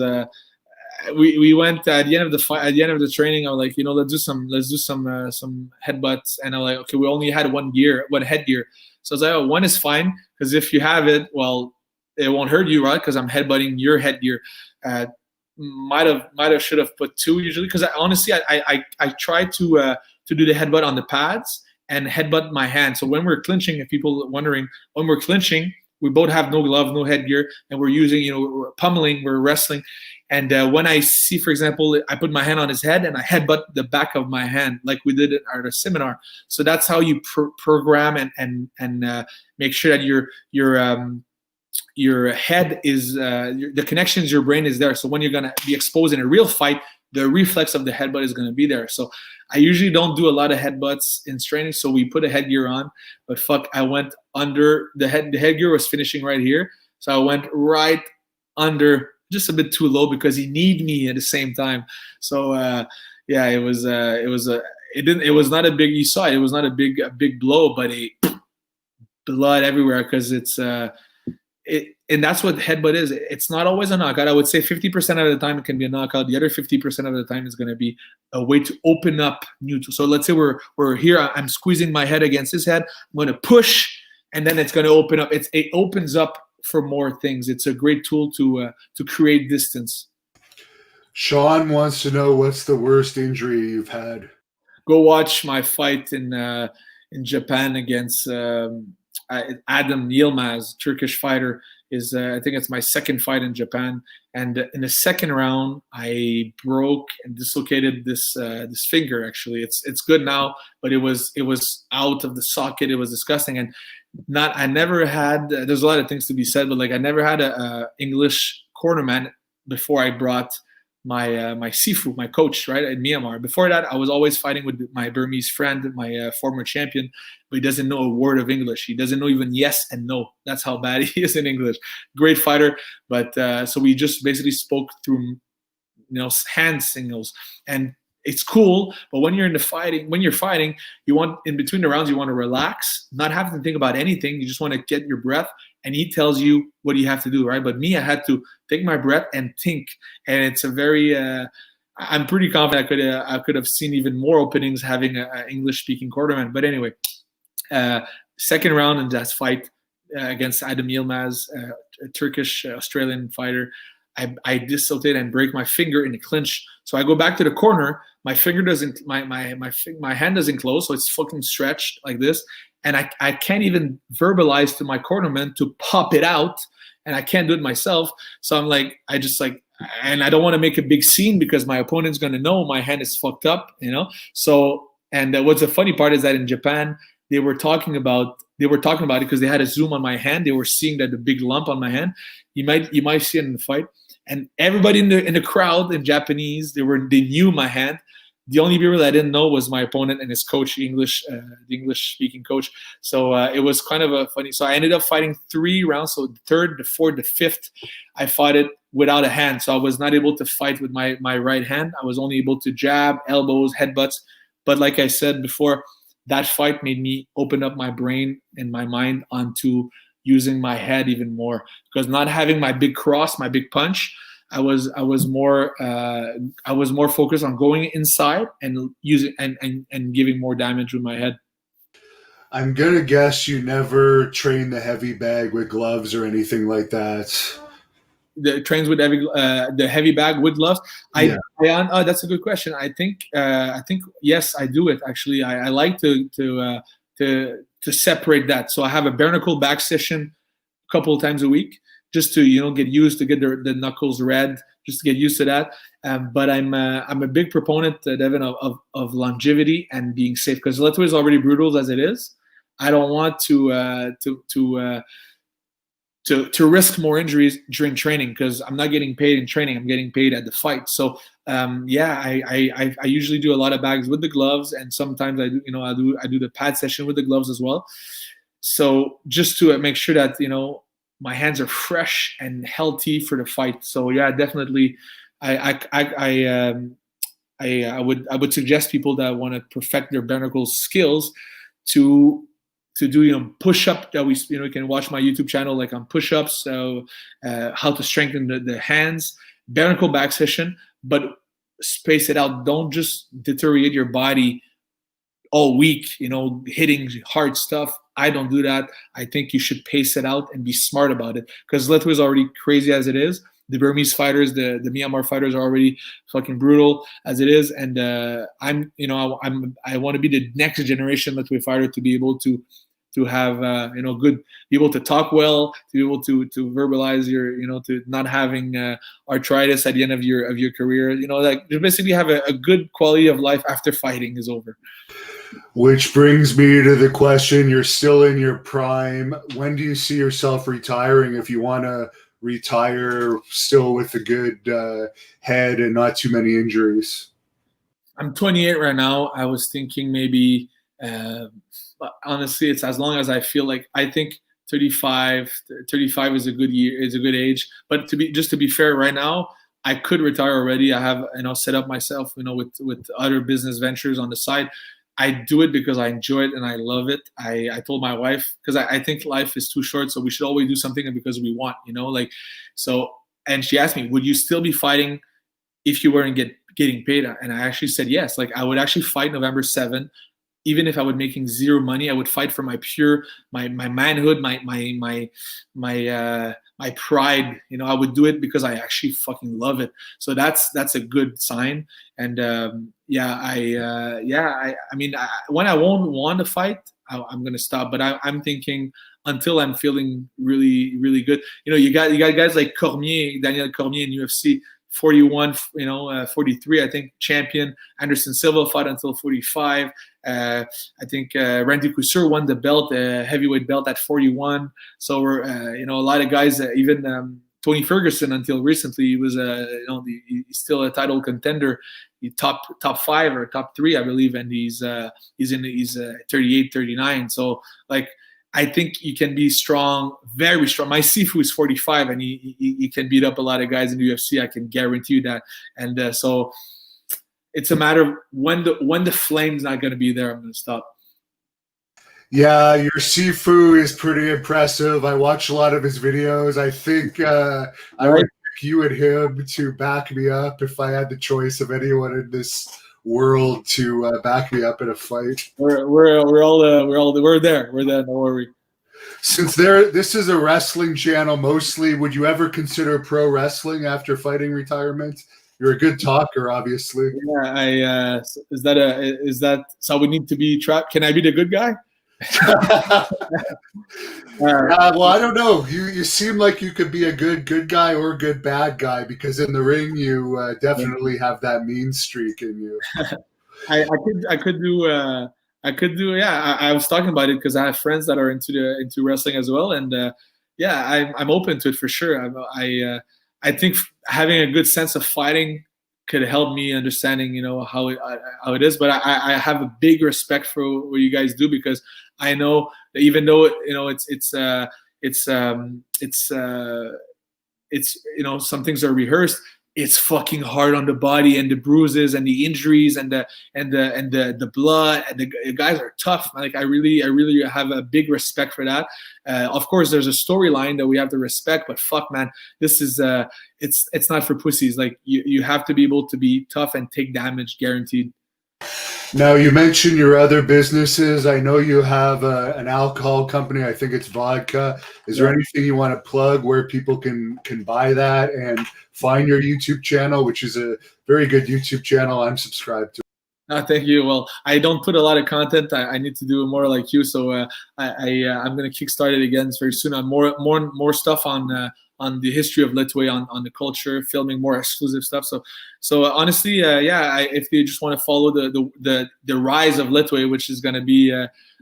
we went at the end of the fight, at the end of the training. I was like, let's do some headbutts, and I'm like, okay, we only had one headgear. So I was like, oh, one is fine, because if you have it, well, it won't hurt you, right? Because I'm headbutting your headgear. Should have put 2 usually, because honestly, I try to do the headbutt on the pads and headbutt my hand. So when we're clinching, if people are wondering, when we're clinching, we both have no glove, no headgear, and we're using, we're pummeling, we're wrestling. And when I see, for example, I put my hand on his head and I headbutt the back of my hand, like we did at our seminar. So that's how you program and make sure that your head is the connections, your brain is there. So when you're gonna be exposed in a real fight, the reflex of the headbutt is gonna be there. So I usually don't do a lot of headbutts in training, so we put a headgear on. But I went under the head. The headgear was finishing right here, so I went right under just a bit too low because he need me at the same time. So yeah, it was it was not a big, you saw it, it was not a big blow, but a blood everywhere because it's and that's what headbutt is. It's not always a knockout. I would say 50% of the time it can be a knockout. The other 50% of the time is going to be a way to open up new. So let's say we're here. I'm squeezing my head against his head. I'm going to push, and then it's going to open up. It opens up for more things. It's a great tool to create distance. Sean wants to know, what's the worst injury you've had? Go watch my fight in Japan against Adam Yilmaz, Turkish fighter. Is I think it's my second fight in Japan, and in the second round I broke and dislocated this finger. Actually, it's good now, but it was out of the socket. It was disgusting, and I never had. There's a lot of things to be said, but like I never had a English cornerman before I brought my Sifu, my coach, right, in Myanmar. Before that, I was always fighting with my Burmese friend, my former champion, but he doesn't know a word of English. He doesn't know even yes and no. That's how bad he is in English. Great fighter, but so we just basically spoke through, hand signals, and it's cool. But when you're fighting, you want, in between the rounds, you want to relax, not have to think about anything. You just want to get your breath, and he tells you what you have to do, right? But me, I had to take my breath and think, and it's a very. I'm pretty confident I could have seen even more openings having an English-speaking quarterman. But anyway, second round in that fight against Adam Yilmaz, a Turkish Australian fighter. I dislocate and break my finger in the clinch. So I go back to the corner. My finger doesn't, my hand doesn't close, so it's fucking stretched like this, and I can't even verbalize to my cornerman to pop it out, and I can't do it myself. So I'm like, and I don't want to make a big scene because my opponent's gonna know my hand is fucked up, So, and what's the funny part is that in Japan they were talking about it because they had a zoom on my hand. They were seeing that the big lump on my hand. You might see it in the fight. And everybody in the crowd in Japanese, they knew my hand. The only people that I didn't know was my opponent and his coach, the English-speaking coach. So it was kind of a funny. So I ended up fighting 3 rounds. So the third, the fourth, the fifth, I fought it without a hand. So I was not able to fight with my right hand. I was only able to jab, elbows, headbutts. But like I said before, that fight made me open up my brain and my mind onto using my head even more, because not having my big cross, my big punch, I was more focused on going inside and using and giving more damage with my head. I'm gonna guess you never train the heavy bag with gloves or anything like that. The trains with the heavy bag with gloves. That's a good question. I think yes, I do it actually. I like to separate that. So I have a bare knuckle back session a couple of times a week, just to get used to get the knuckles red, just to get used to that. But I'm a big proponent, Devin, of longevity and being safe, because Lethwei is already brutal as it is. I don't want to risk more injuries during training, because I'm not getting paid in training. I'm getting paid at the fight. So I usually do a lot of bags with the gloves, and sometimes I do the pad session with the gloves as well. So just to make sure that my hands are fresh and healthy for the fight. So yeah, definitely, I would suggest people that want to perfect their bare knuckle skills to do push-up. That we you can watch my YouTube channel like on push-ups. So how to strengthen the hands, bare knuckle back session, but space it out. Don't just deteriorate your body all week, hitting hard stuff. I don't do that. I think you should pace it out and be smart about it, because Lethwei is already crazy as it is. The Burmese fighters, the Myanmar fighters are already fucking brutal as it is, and I want to be the next generation Lethwei fighter to be able to have good, be able to talk well, to be able to verbalize your to not having arthritis at the end of your career, like to basically have a good quality of life after fighting is over. Which brings me to the question, you're still in your prime. When do you see yourself retiring, if you want to retire still with a good head and not too many injuries? I'm 28 right now. I was thinking maybe, but honestly, it's as long as I feel like. I think 35 is a good year, is a good age. But to be fair, right now I could retire already. I have set up myself with other business ventures on the side. I do it because I enjoy it and I love it. I told my wife, because I think life is too short, so we should always do something because we want, like so. And she asked me, would you still be fighting if you weren't getting paid? And I actually said yes. Like I would actually fight November 7th. Even if I was making zero money, I would fight for my manhood, my pride. I would do it because I actually fucking love it. So that's a good sign. And when I won't want to fight, I'm gonna stop. But I'm thinking until I'm feeling really, really good. You got guys like Daniel Cormier in UFC. 41, 43, I think, champion. Anderson Silva fought until 45. I think Randy Couture won the belt, heavyweight belt at 41. So we're, a lot of guys, even Tony Ferguson until recently, he was, he's still a title contender. He top 5 or top 3, I believe, and he's 38, 39. So like, I think you can be strong, very strong. My Sifu is 45, and he can beat up a lot of guys in the UFC. I can guarantee you that. And so it's a matter of when the flame's not going to be there, I'm going to stop. Yeah, your Sifu is pretty impressive. I watch a lot of his videos. I think I would pick you and him to back me up if I had the choice of anyone in this world to back me up in a fight. We're there. Don't worry. Since this is a wrestling channel mostly, would you ever consider pro wrestling after fighting retirement? You're a good talker, obviously. Yeah, is that so? We need to be trapped. Can I be the good guy? Well, I don't know. You seem like you could be a good guy or a good bad guy, because in the ring you definitely have that mean streak in you. I could do. Yeah, I was talking about it because I have friends that are into wrestling as well, and I'm open to it for sure. I think having a good sense of fighting could help me understanding, how it is. But I have a big respect for what you guys do, because I know that even though some things are rehearsed, it's fucking hard on the body, and the bruises and the injuries and the blood, and the guys are tough. Like I really have a big respect for that. Of course, there's a storyline that we have to respect, but fuck, man, this is it's not for pussies. Like you have to be able to be tough and take damage, guaranteed. Now, you mentioned your other businesses. I know you have an alcohol company. I think it's vodka. Is there anything you want to plug where people can buy that and find your YouTube channel, which is a very good YouTube channel I'm subscribed to? Thank you. Well, I don't put a lot of content. I need to do more like you. So I'm going to kickstart it again very soon. On more stuff on the history of Lethwei, on the culture, filming more exclusive stuff. So honestly, if you just want to follow the rise of Lethwei, which is going to be,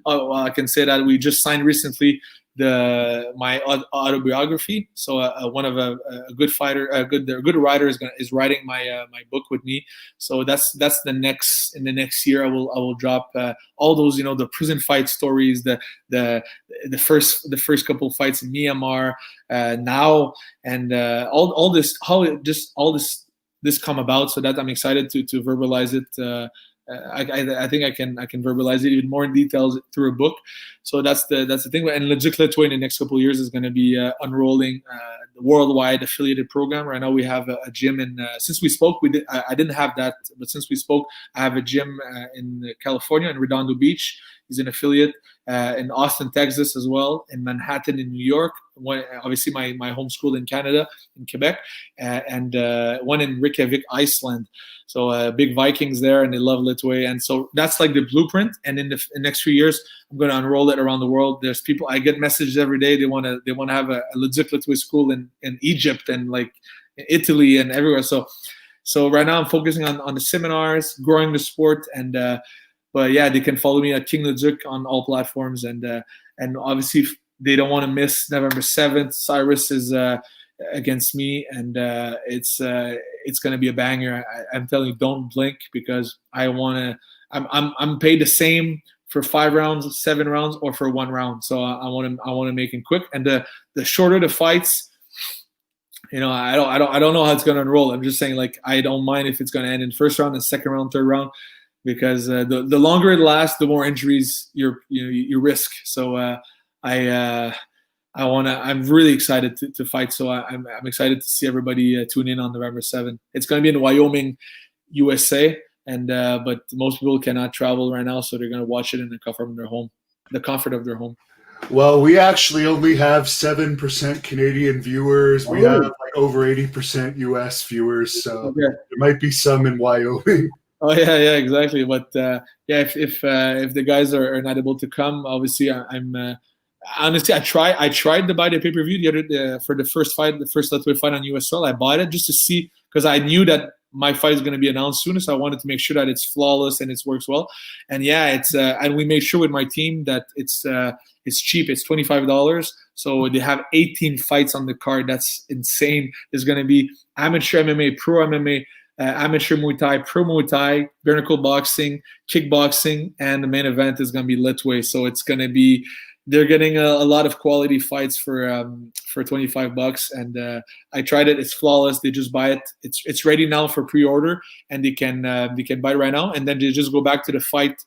I can say that we just signed recently my autobiography. So one of a good fighter, a good writer is writing my book with me. So that's in the next year I will drop all those, the prison fight stories, the first couple of fights in Myanmar now, and all this, all this come about, so that I'm excited to verbalize it. I think I can verbalize it even more in details through a book. So that's the thing. And Leduc Lethwei in the next couple of years is going to be unrolling the worldwide affiliated program. Right now we have a gym in. Since we spoke, I didn't have that, but since we spoke, I have a gym in California, in Redondo Beach. He's an affiliate in Austin, Texas, as well, in Manhattan, in New York. Obviously, my home school in Canada, in Quebec, and one in Reykjavik, Iceland. So big Vikings there, and they love Lethwei. And so that's like the blueprint. And in the next few years, I'm going to unroll it around the world. There's people, I get messages every day. They want to have a Leduc Lethwei school in Egypt and like Italy and everywhere. So right now I'm focusing on the seminars, growing the sport, and but yeah, they can follow me at King Leduc on all platforms, and obviously they don't want to miss November 7th. Cyrus is against me, and it's going to be a banger. I'm telling you, don't blink, because I want to. I'm paid the same for 5 rounds, 7 rounds, or for 1 round. So I want to make him quick. And the shorter the fights, I don't know how it's going to unroll. I'm just saying, like, I don't mind if it's going to end in first round and second round, third round, because the longer it lasts, the more injuries you risk. So I'm really excited to fight. So I'm excited to see everybody tune in on November 7th. It's going to be in Wyoming, USA, and but most people cannot travel right now, so they're going to watch it in the comfort of their home. Well, we actually only have 7% Canadian viewers. We have like over 80% US viewers, so there might be some in Wyoming. Oh yeah, exactly. But if the guys are not able to come, obviously I'm honestly I tried to buy the pay-per-view for the first Lethwei fight on US soil. I bought it just to see, because I knew that my fight is going to be announced soon, so I wanted to make sure that it's flawless and it works well. And yeah, it's and we made sure with my team that it's cheap. It's $25, so they have 18 fights on the card. That's insane. There's going to be amateur MMA, pro MMA, amateur Muay Thai, pro Muay Thai, bare knuckle boxing, kickboxing, and the main event is going to be Lethwei. So it's going to be, they're getting a lot of quality fights for $25, and I tried it. It's flawless. They just buy it. It's ready now for pre-order, and they can buy it right now, and then they just go back to the fight.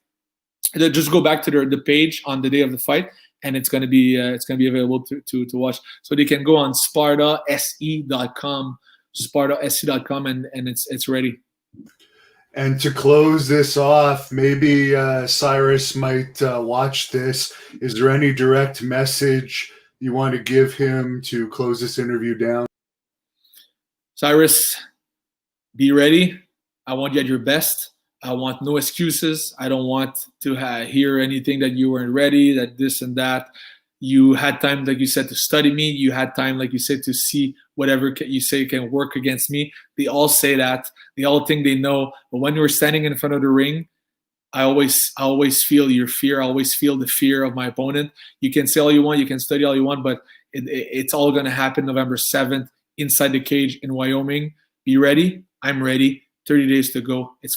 They just go back to the page on the day of the fight, and it's gonna be available to watch. So they can go on spartase.com, and it's ready. And to close this off, maybe Cyrus might watch this. Is there any direct message you want to give him to close this interview down? Cyrus, be ready. I want you at your best. I want no excuses. I don't want to hear anything that you weren't ready, that this and that. You had time, like you said, to study me. You had time, like you said, to see whatever you say can work against me. They all say that. They all think they know. But when you're standing in front of the ring, I always feel your fear. I always feel the fear of my opponent. You can say all you want. You can study all you want. But it's all going to happen November 7th inside the cage in Wyoming. Be ready. I'm ready. 30 days to go. It's fucking